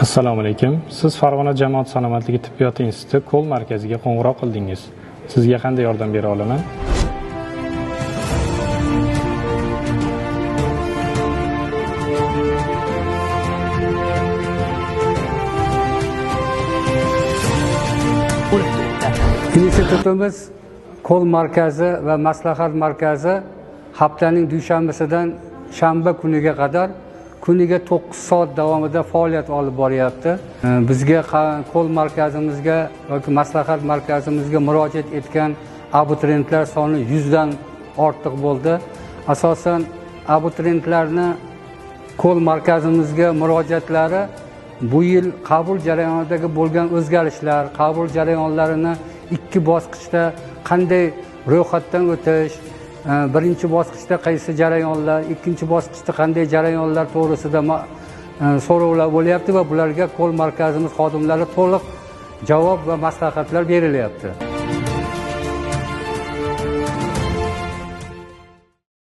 Assalomu alaykum. Siz Farg'ona jamoat salomatligi tibbiyot instituti ko'l markaziga qo'ng'iroq qildingiz. Sizga qanday yordam bera olaman? Institutimiz qo'l markazi va maslahat markazi haftaning dushanbasidan shanba kuniga qadar kuniga 9 soat davomida faoliyat olib boryapti. Bizga qo'l markazimizga yoki maslahat markazimizga murojaat etgan abituriyentlar soni 100 dan ortiq bo'ldi. Asosan abituriyentlarni qo'l markazimizga murojaatlari bu yil qabul jarayonidagi bo'lgan o'zgarishlar, qabul jarayonlarini ikki bosqichda qanday ro'yxatdan o'tish, birinchi bosqichda qaysi jarayonlar, ikkinchi bosqichda qanday jarayonlar to'g'risida so'rovlar bo'lyapti va bularga qo'l markazimiz xodimlari to'liq javob va maslahatlar berilyapti.